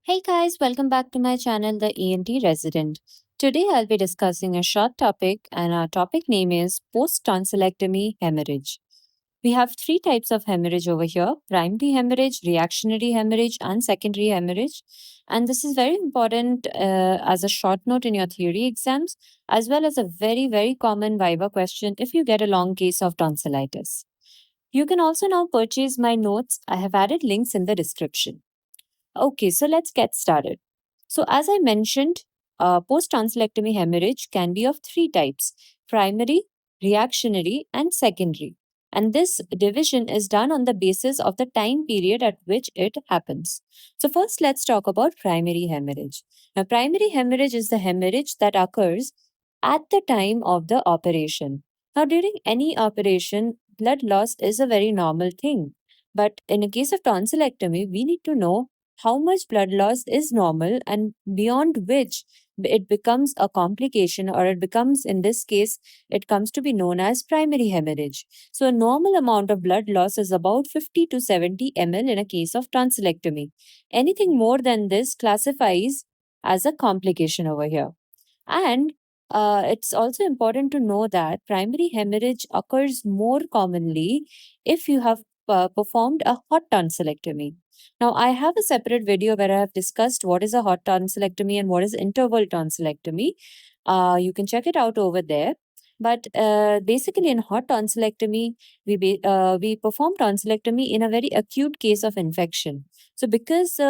Hey guys, welcome back to my channel, The ENT Resident. Today I'll be discussing a short topic, and our topic name is Post Tonsillectomy Hemorrhage. We have three types of hemorrhage over here: primary hemorrhage, reactionary hemorrhage, and secondary hemorrhage. And this is very important as a short note in your theory exams, as well as a very common Viva question if you get a long case of tonsillitis. You can also now purchase my notes. I have added links in the description. Okay, so let's get started. So, as I mentioned, post tonsillectomy hemorrhage can be of three types: primary, reactionary, and secondary. And this division is done on the basis of the time period at which it happens. So, first, let's talk about primary hemorrhage. Now, primary hemorrhage is the hemorrhage that occurs at the time of the operation. Now, during any operation, blood loss is a very normal thing. But in a case of tonsillectomy, we need to know how much blood loss is normal and beyond which it becomes a complication, or it becomes, in this case, it comes to be known as primary hemorrhage. So a normal amount of blood loss is about 50 to 70 ml in a case of tonsillectomy. Anything more than this classifies as a complication over here. And it's also important to know that primary hemorrhage occurs more commonly if you have performed a hot tonsillectomy. Now, I have a separate video where I have discussed what is a hot tonsillectomy and what is interval tonsillectomy. You can check it out over there. But basically, in hot tonsillectomy, we perform tonsillectomy in a very acute case of infection. So, because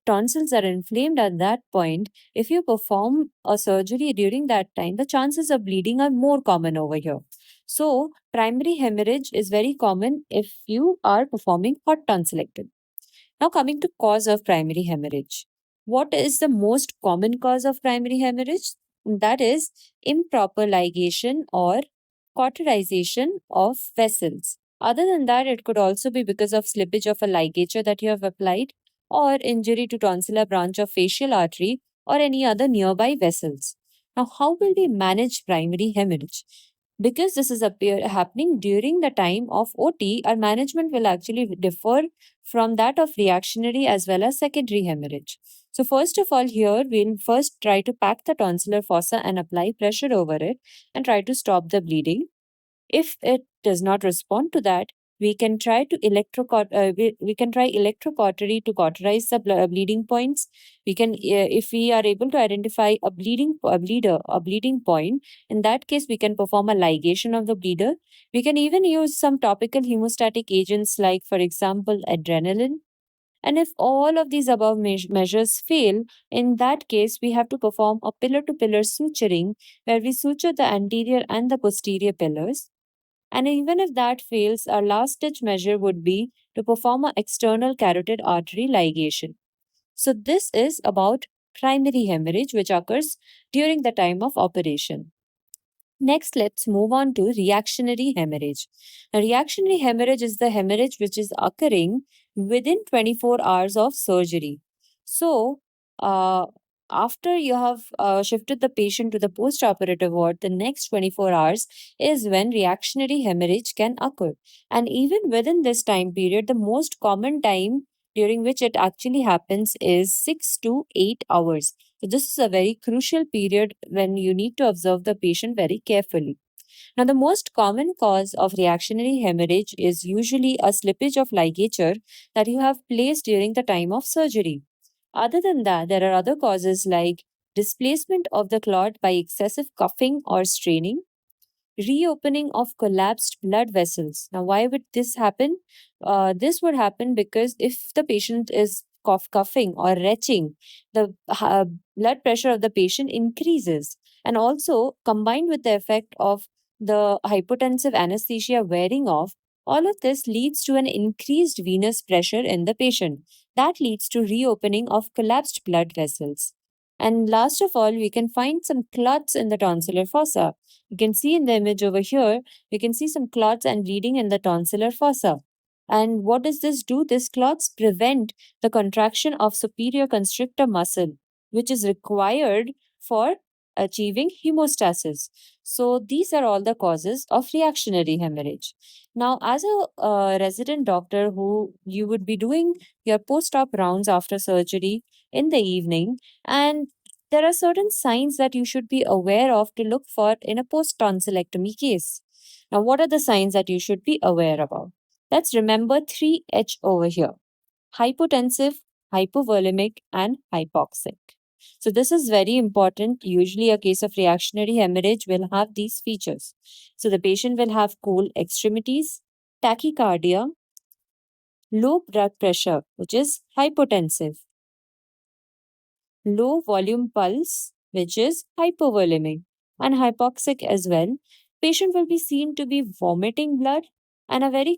tonsils are inflamed at that point, if you perform a surgery during that time, the chances of bleeding are more common over here. So, primary hemorrhage is very common if you are performing hot tonsillectomy. Now, coming to cause of primary hemorrhage. What is the most common cause of primary hemorrhage? That is improper ligation or cauterization of vessels. Other than that, it could also be because of slippage of a ligature that you have applied, or injury to tonsillar branch of facial artery, or any other nearby vessels. Now, how will we manage primary hemorrhage? Because this is happening during the time of OT, our management will actually differ from that of reactionary as well as secondary hemorrhage. So, first of all, here we'll first try to pack the tonsillar fossa and apply pressure over it and try to stop the bleeding. If it does not respond to that, we can try to we can try electrocautery to cauterize the bleeding points. We can, if we are able to identify a bleeding point, in that case we can perform a ligation of the bleeder. We can even use some topical hemostatic agents like, for example, adrenaline. And if all of these above measures fail, in that case, we have to perform a pillar to pillar suturing, where we suture the anterior and the posterior pillars. And even if that fails, our last ditch measure would be to perform an external carotid artery ligation. So, this is about primary hemorrhage, which occurs during the time of operation. Next, let's move on to reactionary hemorrhage. A reactionary hemorrhage is the hemorrhage which is occurring within 24 hours of surgery. So, uh, after you have shifted the patient to the post-operative ward, the next 24 hours is when reactionary hemorrhage can occur. And even within this time period, the most common time during which it actually happens is 6 to 8 hours. So, this is a very crucial period when you need to observe the patient very carefully. Now, the most common cause of reactionary hemorrhage is usually a slippage of ligature that you have placed during the time of surgery. Other than that, there are other causes like displacement of the clot by excessive cuffing or straining, reopening of collapsed blood vessels. Now, why would this happen? This would happen because if the patient is coughing or retching, the blood pressure of the patient increases. And also, combined with the effect of the hypotensive anesthesia wearing off, all of this leads to an increased venous pressure in the patient. That leads to reopening of collapsed blood vessels. And last of all, we can find some clots in the tonsillar fossa. You can see in the image over here, we can see some clots and bleeding in the tonsillar fossa. And what does this do? This clots prevent the contraction of superior constrictor muscle, which is required for achieving hemostasis. So these are all the causes of reactionary hemorrhage. Now, as a resident doctor who you would be doing your post-op rounds after surgery in the evening, and there are certain signs that you should be aware of to look for in a post-tonsillectomy case. Now, what are the signs that you should be aware about? Let's remember 3H over here: hypotensive, hypovolemic, and hypoxic. So, this is very important. Usually, a case of reactionary hemorrhage will have these features. So, the patient will have cold extremities, tachycardia, low blood pressure, which is hypotensive, low volume pulse, which is hypovolemic, and hypoxic as well. Patient will be seen to be vomiting blood. And a very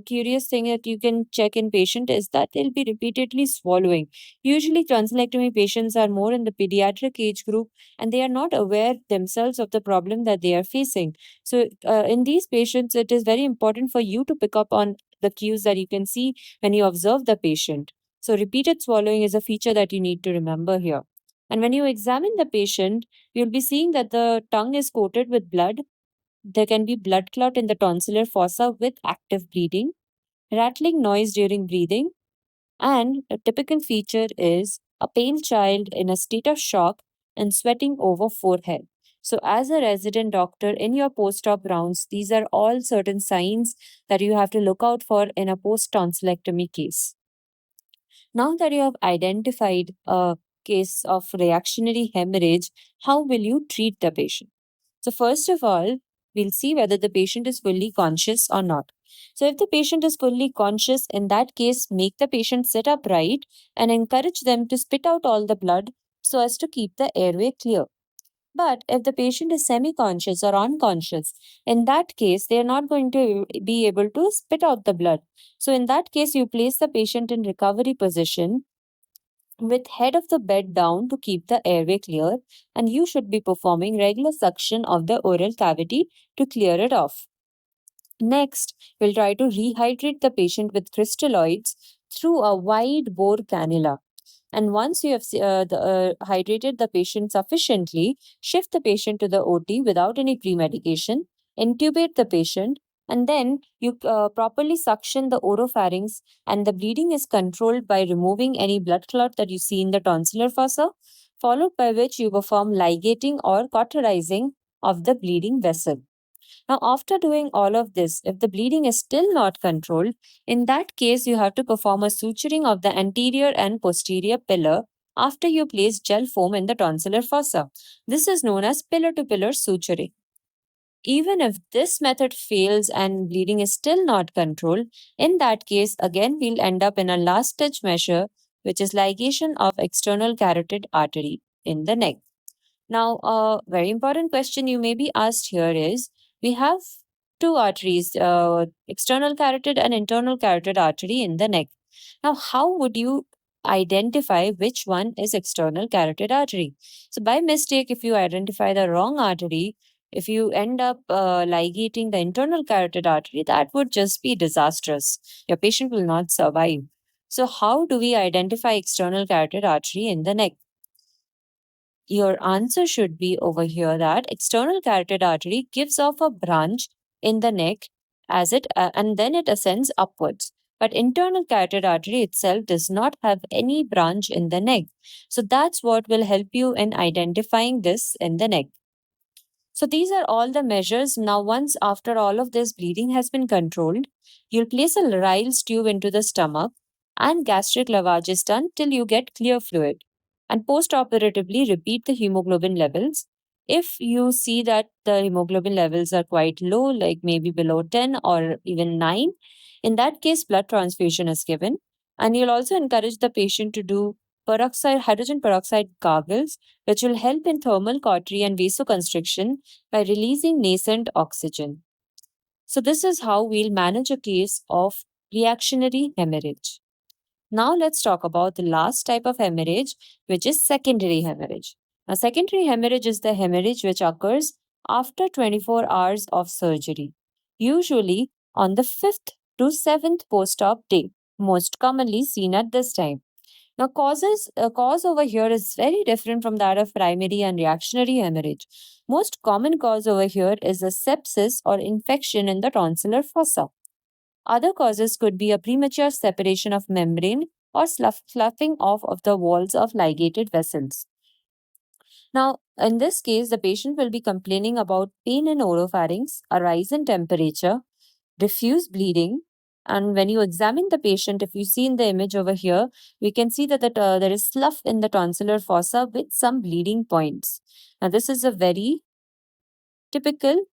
curious thing that you can check in patient is that they'll be repeatedly swallowing. Usually, tonsillectomy patients are more in the pediatric age group and they are not aware themselves of the problem that they are facing. So, in these patients, it is very important for you to pick up on the cues that you can see when you observe the patient. So, repeated swallowing is a feature that you need to remember here. And when you examine the patient, you'll be seeing that the tongue is coated with blood. There can be blood clot in the tonsillar fossa with active bleeding, rattling noise during breathing, and a typical feature is a pale child in a state of shock and sweating over forehead. So, as a resident doctor in your post op rounds, these are all certain signs that you have to look out for in a post tonsillectomy case. Now that you have identified a case of reactionary hemorrhage, how will you treat the patient? So, first of all, we'll see whether the patient is fully conscious or not. So, if the patient is fully conscious, in that case, make the patient sit upright and encourage them to spit out all the blood so as to keep the airway clear. But if the patient is semi conscious or unconscious, in that case, they are not going to be able to spit out the blood. So, in that case, you place the patient in recovery position with head of the bed down to keep the airway clear, and you should be performing regular suction of the oral cavity to clear it off. Next, we'll try to rehydrate the patient with crystalloids through a wide bore cannula. And once you have hydrated the patient sufficiently, shift the patient to the OT without any pre-medication, intubate the patient, and then you properly suction the oropharynx, and the bleeding is controlled by removing any blood clot that you see in the tonsillar fossa, followed by which you perform ligating or cauterizing of the bleeding vessel. Now, after doing all of this, if the bleeding is still not controlled, in that case, you have to perform a suturing of the anterior and posterior pillar after you place gel foam in the tonsillar fossa. This is known as pillar to pillar suturing. Even if this method fails and bleeding is still not controlled, in that case, again, we'll end up in a last stage measure, which is ligation of external carotid artery in the neck. Now, a very important question you may be asked here is, we have two arteries, external carotid and internal carotid artery in the neck. Now, how would you identify which one is external carotid artery? So, by mistake, if you identify the wrong artery, if you end up ligating the internal carotid artery, that would just be disastrous. Your patient will not survive. So, how do we identify external carotid artery in the neck? Your answer should be over here that external carotid artery gives off a branch in the neck as it and then it ascends upwards. But internal carotid artery itself does not have any branch in the neck. So that's what will help you in identifying this in the neck. So these are all the measures. Now, once after all of this bleeding has been controlled, you'll place a Ryle's tube into the stomach and gastric lavage is done till you get clear fluid. And post-operatively repeat the hemoglobin levels. If you see that the hemoglobin levels are quite low, like maybe below 10 or even 9, in that case, blood transfusion is given. And you'll also encourage the patient to do hydrogen peroxide gargles, which will help in thermal cautery and vasoconstriction by releasing nascent oxygen. So, this is how we'll manage a case of reactionary hemorrhage. Now, let's talk about the last type of hemorrhage, which is secondary hemorrhage. Now, secondary hemorrhage is the hemorrhage which occurs after 24 hours of surgery, usually on the 5th to 7th post op day, most commonly seen at this time. Now, cause over here is very different from that of primary and reactionary hemorrhage. Most common cause over here is a sepsis or infection in the tonsillar fossa. Other causes could be a premature separation of membrane or sloughing off of the walls of ligated vessels. Now, in this case, the patient will be complaining about pain in oropharynx, a rise in temperature, diffuse bleeding. And when you examine the patient, if you see in the image over here, we can see that there is slough in the tonsillar fossa with some bleeding points. Now, this is a very typical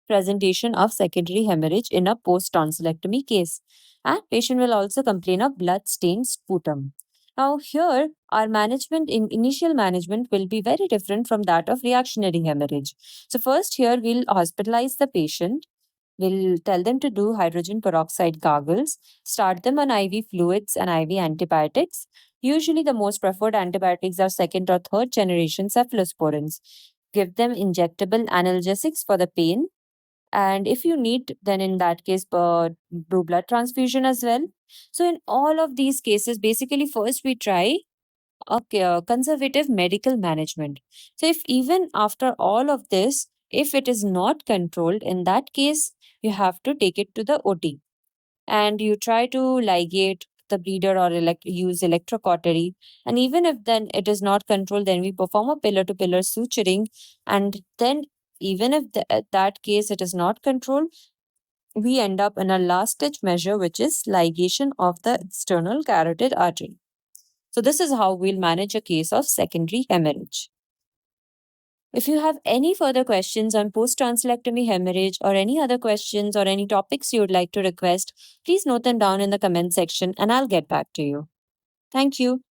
presentation of secondary hemorrhage in a post tonsillectomy case. And patient will also complain of blood stained sputum. Now, here our initial management will be very different from that of reactionary hemorrhage. So, first, here we'll hospitalize the patient. We'll tell them to do hydrogen peroxide gargles, start them on IV fluids and IV antibiotics. Usually, the most preferred antibiotics are second or third generation cephalosporins. Give them injectable analgesics for the pain, and if you need, then in that case do blood transfusion as well. So in all of these cases, basically first we try a conservative medical management. So if even after all of this, if it is not controlled, in that case you have to take it to the OT and you try to ligate the bleeder or use electrocautery. And even if then it is not controlled, then we perform a pillar to pillar suturing. And then even if that case it is not controlled, we end up in a last ditch measure, which is ligation of the external carotid artery. So this is how we'll manage a case of secondary hemorrhage. If you have any further questions on post tonsillectomy hemorrhage or any other questions or any topics you would like to request, please note them down in the comment section and I'll get back to you. Thank you.